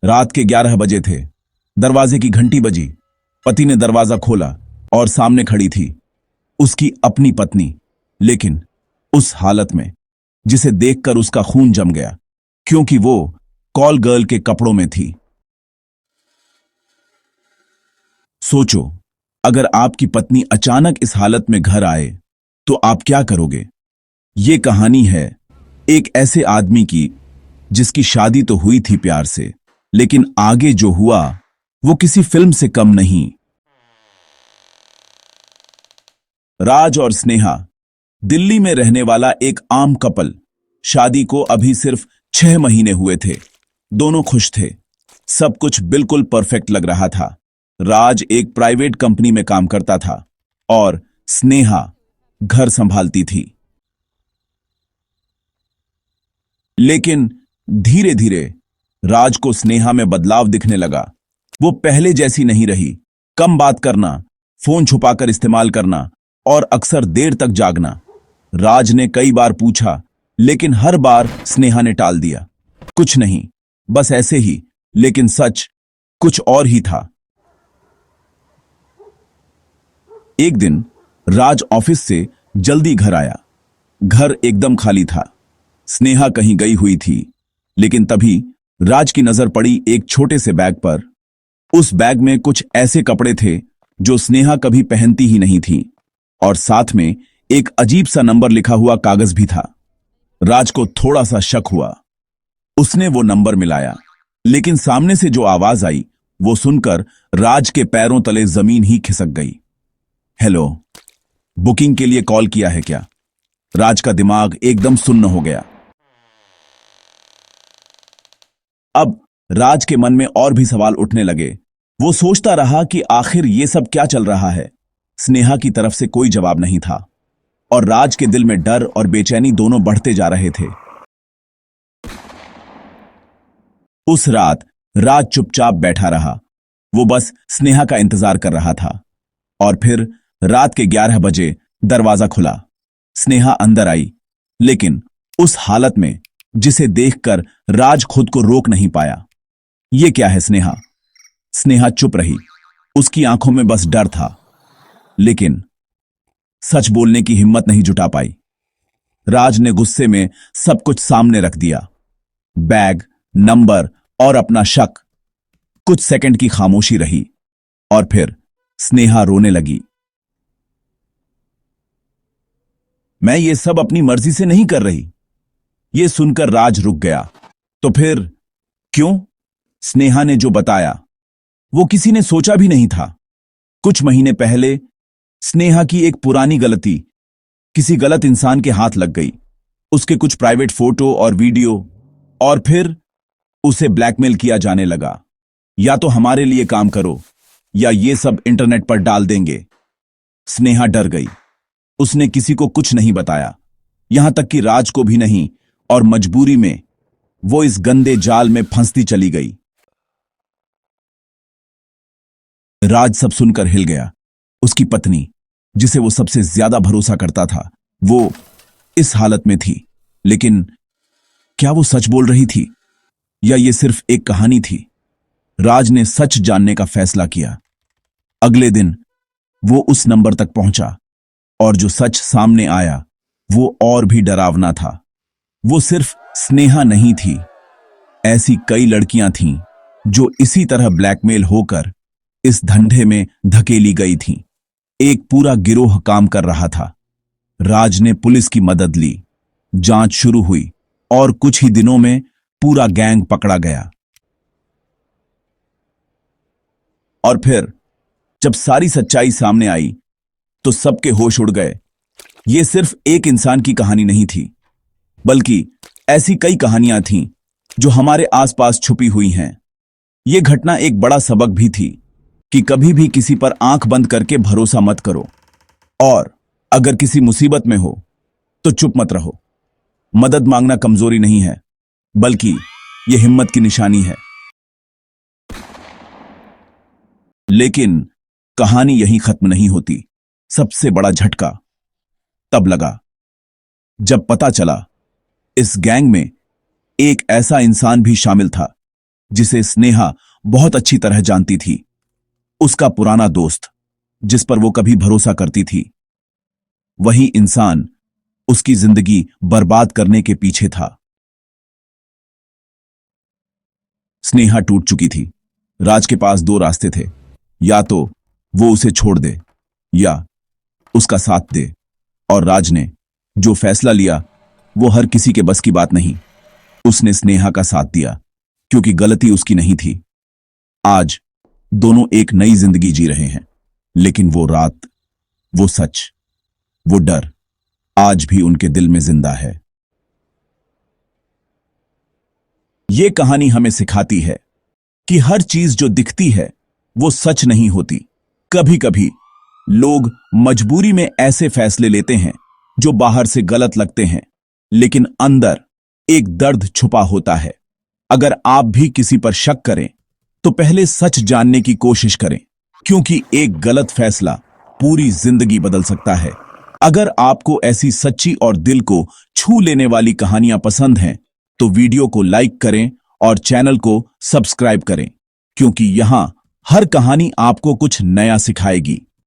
रात के 11 बजे थे। दरवाजे की घंटी बजी। पति ने दरवाजा खोला और सामने खड़ी थी उसकी अपनी पत्नी, लेकिन उस हालत में जिसे देखकर उसका खून जम गया, क्योंकि वो कॉल गर्ल के कपड़ों में थी। सोचो, अगर आपकी पत्नी अचानक इस हालत में घर आए तो आप क्या करोगे? ये कहानी है एक ऐसे आदमी की जिसकी शादी तो हुई थी प्यार से, लेकिन आगे जो हुआ वो किसी फिल्म से कम नहीं। राज और स्नेहा, दिल्ली में रहने वाला एक आम कपल। शादी को अभी सिर्फ 6 महीने हुए थे। दोनों खुश थे। सब कुछ बिल्कुल परफेक्ट लग रहा था। राज एक प्राइवेट कंपनी में काम करता था और स्नेहा घर संभालती थी। लेकिन धीरे धीरे राज को स्नेहा में बदलाव दिखने लगा। वो पहले जैसी नहीं रही। कम बात करना, फोन छुपाकर इस्तेमाल करना और अक्सर देर तक जागना। राज ने कई बार पूछा, लेकिन हर बार स्नेहा ने टाल दिया। कुछ नहीं, बस ऐसे ही, लेकिन सच कुछ और ही था। एक दिन राज ऑफिस से जल्दी घर आया। घर एकदम खाली था। स्नेहा कहीं गई हुई थी, लेकिन तभी राज की नजर पड़ी एक छोटे से बैग पर। उस बैग में कुछ ऐसे कपड़े थे जो स्नेहा कभी पहनती ही नहीं थी, और साथ में एक अजीब सा नंबर लिखा हुआ कागज भी था। राज को थोड़ा सा शक हुआ। उसने वो नंबर मिलाया, लेकिन सामने से जो आवाज आई वो सुनकर राज के पैरों तले जमीन ही खिसक गई। हेलो, बुकिंग के लिए कॉल किया है क्या? राज का दिमाग एकदम सुन्न हो गया। अब राज के मन में और भी सवाल उठने लगे। वो सोचता रहा कि आखिर ये सब क्या चल रहा है। स्नेहा की तरफ से कोई जवाब नहीं था, और राज के दिल में डर और बेचैनी दोनों बढ़ते जा रहे थे। उस रात राज चुपचाप बैठा रहा। वो बस स्नेहा का इंतजार कर रहा था। और फिर रात के 11 बजे दरवाजा खुला। स्नेहा अंदर आई, लेकिन उस हालत में जिसे देखकर राज खुद को रोक नहीं पाया। ये क्या है स्नेहा? स्नेहा चुप रही। उसकी आंखों में बस डर था, लेकिन सच बोलने की हिम्मत नहीं जुटा पाई। राज ने गुस्से में सब कुछ सामने रख दिया। बैग, नंबर और अपना शक। कुछ सेकंड की खामोशी रही, और फिर स्नेहा रोने लगी। मैं ये सब अपनी मर्जी से नहीं कर रही। ये सुनकर राज रुक गया। तो फिर क्यों? स्नेहा ने जो बताया वो किसी ने सोचा भी नहीं था। कुछ महीने पहले स्नेहा की एक पुरानी गलती किसी गलत इंसान के हाथ लग गई। उसके कुछ प्राइवेट फोटो और वीडियो, और फिर उसे ब्लैकमेल किया जाने लगा। या तो हमारे लिए काम करो या ये सब इंटरनेट पर डाल देंगे। स्नेहा डर गई। उसने किसी को कुछ नहीं बताया, यहां तक कि राज को भी नहीं, और मजबूरी में वो इस गंदे जाल में फंसती चली गई। राज सब सुनकर हिल गया। उसकी पत्नी, जिसे वो सबसे ज्यादा भरोसा करता था, वो इस हालत में थी। लेकिन क्या वो सच बोल रही थी या ये सिर्फ एक कहानी थी? राज ने सच जानने का फैसला किया। अगले दिन वो उस नंबर तक पहुंचा, और जो सच सामने आया वो और भी डरावना था। वो सिर्फ स्नेहा नहीं थी। ऐसी कई लड़कियां थीं जो इसी तरह ब्लैकमेल होकर इस धंधे में धकेली गई थीं। एक पूरा गिरोह काम कर रहा था। राज ने पुलिस की मदद ली। जांच शुरू हुई, और कुछ ही दिनों में पूरा गैंग पकड़ा गया। और फिर जब सारी सच्चाई सामने आई तो सबके होश उड़ गए। यह सिर्फ एक इंसान की कहानी नहीं थी, बल्कि ऐसी कई कहानियां थीं जो हमारे आसपास छुपी हुई हैं। यह घटना एक बड़ा सबक भी थी कि कभी भी किसी पर आंख बंद करके भरोसा मत करो, और अगर किसी मुसीबत में हो तो चुप मत रहो। मदद मांगना कमजोरी नहीं है, बल्कि यह हिम्मत की निशानी है। लेकिन कहानी यहीं खत्म नहीं होती। सबसे बड़ा झटका तब लगा जब पता चला इस गैंग में एक ऐसा इंसान भी शामिल था जिसे स्नेहा बहुत अच्छी तरह जानती थी, उसका पुराना दोस्त जिस पर वो कभी भरोसा करती थी, वही इंसान उसकी जिंदगी बर्बाद करने के पीछे था। स्नेहा टूट चुकी थी। राज के पास दो रास्ते थे, या तो वो उसे छोड़ दे या उसका साथ दे, और राज ने जो फैसला लिया वो हर किसी के बस की बात नहीं। उसने स्नेहा का साथ दिया क्योंकि गलती उसकी नहीं थी। आज दोनों एक नई जिंदगी जी रहे हैं, लेकिन वो रात, वो सच, वो डर आज भी उनके दिल में जिंदा है। ये कहानी हमें सिखाती है कि हर चीज जो दिखती है वो सच नहीं होती। कभी कभी लोग मजबूरी में ऐसे फैसले लेते हैं जो बाहर से गलत लगते हैं, लेकिन अंदर एक दर्द छुपा होता है। अगर आप भी किसी पर शक करें तो पहले सच जानने की कोशिश करें, क्योंकि एक गलत फैसला पूरी जिंदगी बदल सकता है। अगर आपको ऐसी सच्ची और दिल को छू लेने वाली कहानियां पसंद हैं तो वीडियो को लाइक करें और चैनल को सब्सक्राइब करें, क्योंकि यहां हर कहानी आपको कुछ नया सिखाएगी।